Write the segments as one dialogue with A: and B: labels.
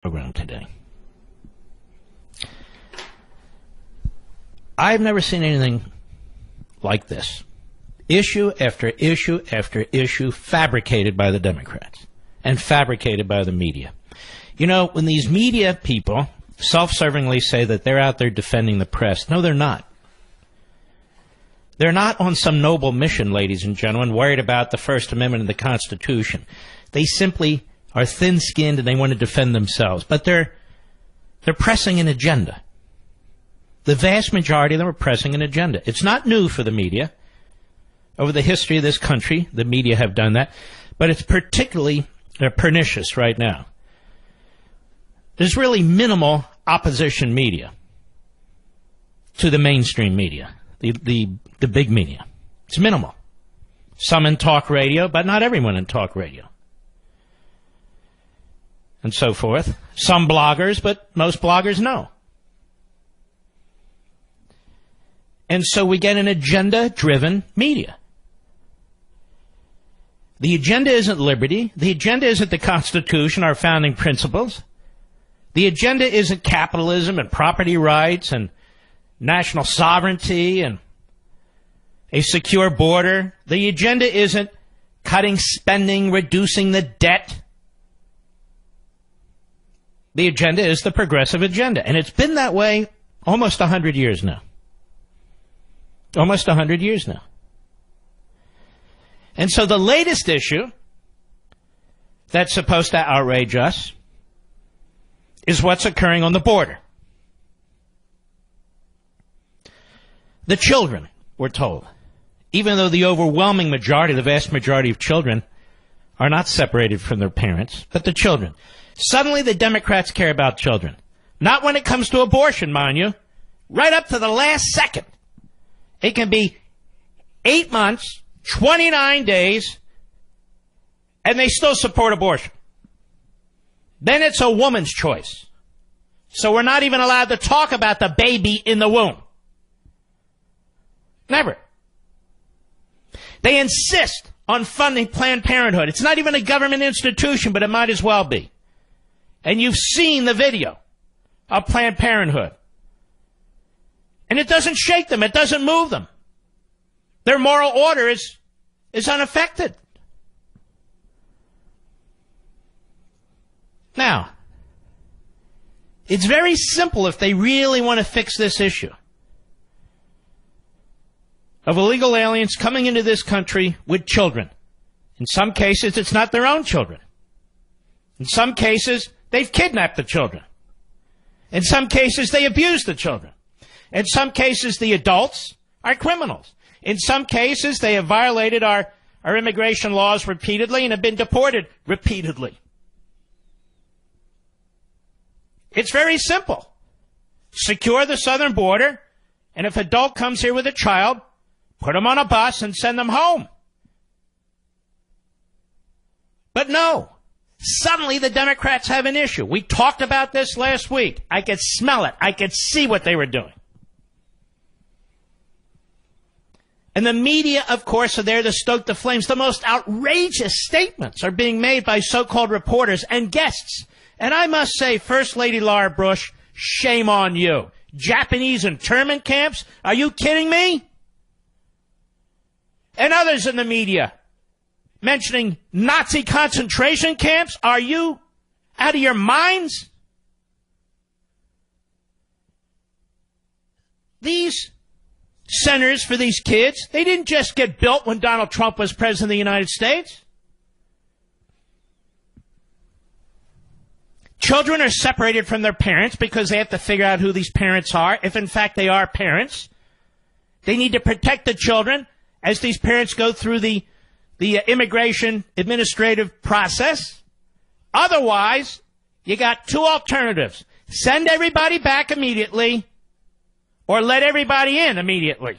A: program today. I've never seen anything like this. Issue after issue after issue fabricated by the Democrats and fabricated by the media. You know, when these media people self-servingly say that they're out there defending the press, no, they're not. They're not on some noble mission, ladies and gentlemen, worried about the First Amendment and the Constitution. They simply are thin-skinned and they want to defend themselves. But they're pressing an agenda. The vast majority of them are pressing an agenda. It's not new for the media. Over the history of this country, the media have done that. But it's particularly pernicious right now. There's really minimal opposition media to the mainstream media, the big media. It's minimal. Some in talk radio, but not everyone in talk radio. And so forth. Some bloggers, but most bloggers no. And so we get an agenda-driven media. The agenda isn't liberty. The agenda isn't the Constitution, our founding principles. The agenda isn't capitalism and property rights and national sovereignty and a secure border. The agenda isn't cutting spending, reducing the debt. The agenda is the progressive agenda. And it's been that way almost 100 years now. Almost 100 years now. And so the latest issue that's supposed to outrage us is what's occurring on the border. The children, we're told, even though the overwhelming majority, the vast majority of children are not separated from their parents, but the children. Suddenly the Democrats care about children. Not when it comes to abortion, mind you. Right up to the last second. It can be 8 months, 29 days, and they still support abortion. Then it's a woman's choice. So we're not even allowed to talk about the baby in the womb. Never. They insist on funding Planned Parenthood. It's not even a government institution, but it might as well be. And you've seen the video of Planned Parenthood. And it doesn't shake them. It doesn't move them. Their moral order is unaffected. Now, it's very simple if they really want to fix this issue of illegal aliens coming into this country with children. In some cases, it's not their own children. In some cases, they've kidnapped the children. In some cases, they abuse the children. In some cases, the adults are criminals. In some cases, they have violated our immigration laws repeatedly and have been deported repeatedly. It's very simple. Secure the southern border, and if an adult comes here with a child, put them on a bus and send them home. But no. Suddenly the Democrats have an issue. We talked about this last week. I could smell it. I could see what they were doing. And the media, of course, are there to stoke the flames. The most outrageous statements are being made by so-called reporters and guests. And I must say, First Lady Laura Bush, shame on you. Japanese internment camps? Are you kidding me? And others in the media mentioning Nazi concentration camps? Are you out of your minds? These centers for these kids, they didn't just get built when Donald Trump was president of the United States. Children are separated from their parents because they have to figure out who these parents are, if in fact they are parents. They need to protect the children as these parents go through the immigration administrative process. Otherwise, you got two alternatives. Send everybody back immediately or let everybody in immediately.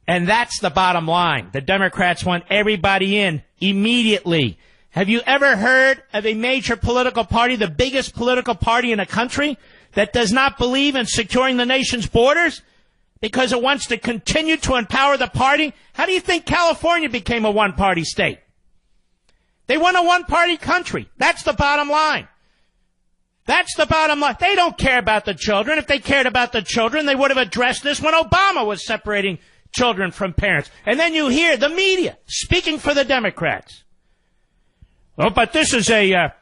A: And that's the bottom line. The Democrats want everybody in immediately. Have you ever heard of a major political party, the biggest political party in a country, that does not believe in securing the nation's borders because it wants to continue to empower the party? How do you think California became a one-party state? They want a one-party country. That's the bottom line. That's the bottom line. They don't care about the children. If they cared about the children, they would have addressed this when Obama was separating children from parents. And then you hear the media speaking for the Democrats. Oh, but this is a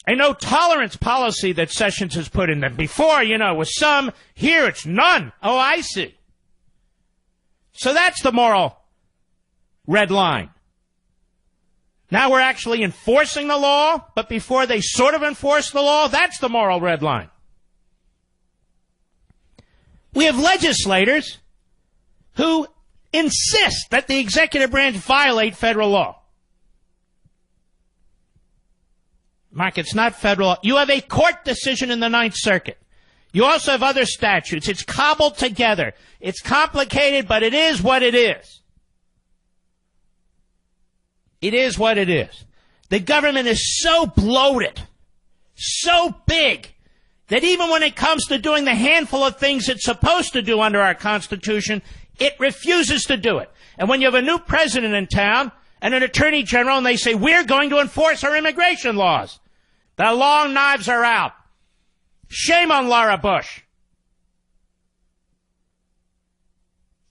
A: no-tolerance policy that Sessions has put in there. Before, it was some. Here, it's none. Oh, I see. So that's the moral red line. Now we're actually enforcing the law, but before they sort of enforce the law, that's the moral red line. We have legislators who insist that the executive branch violate federal law. Mark, it's not federal law. You have a court decision in the Ninth Circuit. You also have other statutes. It's cobbled together. It's complicated, but it is what it is. It is what it is. The government is so bloated, so big, that even when it comes to doing the handful of things it's supposed to do under our Constitution, it refuses to do it. And when you have a new president in town and an attorney general and they say, we're going to enforce our immigration laws, the long knives are out. Shame on Laura Bush.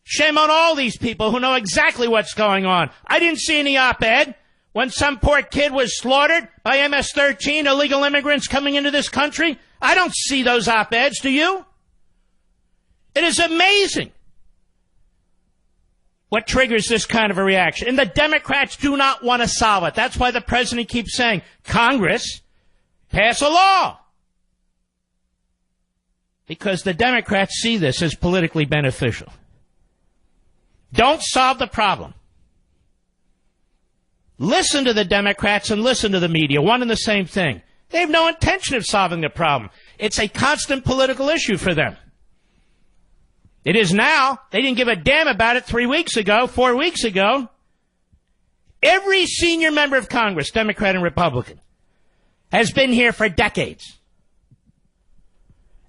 A: Shame on all these people who know exactly what's going on. I didn't see any op-ed when some poor kid was slaughtered by MS-13 illegal immigrants coming into this country. I don't see those op-eds, do you? It is amazing what triggers this kind of a reaction. And the Democrats do not want to solve it. That's why the president keeps saying, Congress, pass a law. Because the Democrats see this as politically beneficial. Don't solve the problem. Listen to the Democrats and listen to the media. One and the same thing. They have no intention of solving the problem. It's a constant political issue for them. It is now. They didn't give a damn about it 3 weeks ago, 4 weeks ago. Every senior member of Congress, Democrat and Republican, has been here for decades.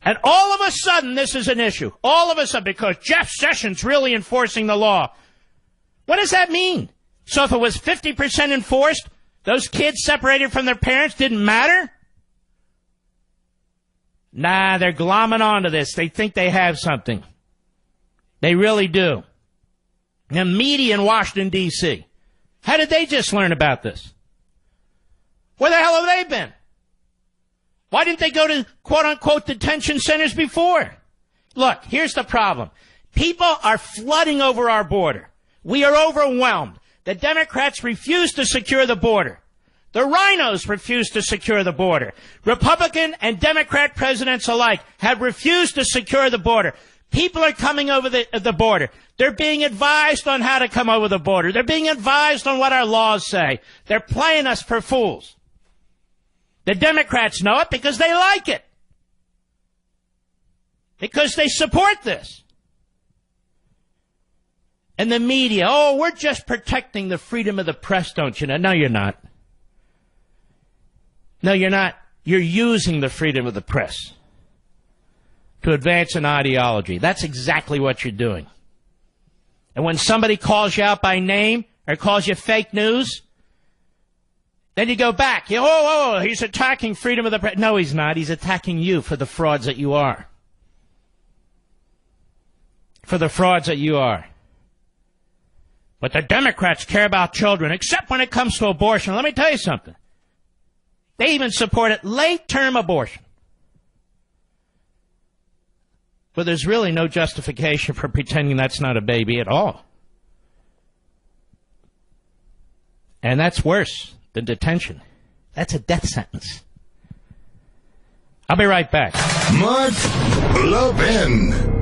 A: And all of a sudden, this is an issue. All of a sudden, because Jeff Sessions really enforcing the law. What does that mean? So if it was 50% enforced, those kids separated from their parents didn't matter? Nah, they're glomming onto this. They think they have something. They really do. The media in Washington, D.C., how did they just learn about this? Where the hell have they been? Why didn't they go to quote-unquote detention centers before? Look, here's the problem. People are flooding over our border. We are overwhelmed. The Democrats refuse to secure the border. The rhinos refuse to secure the border. Republican and Democrat presidents alike have refused to secure the border. People are coming over the border. They're being advised on how to come over the border. They're being advised on what our laws say. They're playing us for fools. The Democrats know it because they like it. Because they support this. And the media, oh, we're just protecting the freedom of the press, don't you know? No, you're not. No, you're not. You're using the freedom of the press to advance an ideology. That's exactly what you're doing. And when somebody calls you out by name or calls you fake news, then you go back. He's attacking freedom of the press. No, he's not. He's attacking you for the frauds that you are. For the frauds that you are. But the Democrats care about children, except when it comes to abortion. Let me tell you something. They even supported late-term abortion. But there's really no justification for pretending that's not a baby at all. And that's worse than detention. That's a death sentence. I'll be right back.
B: Mark Levin.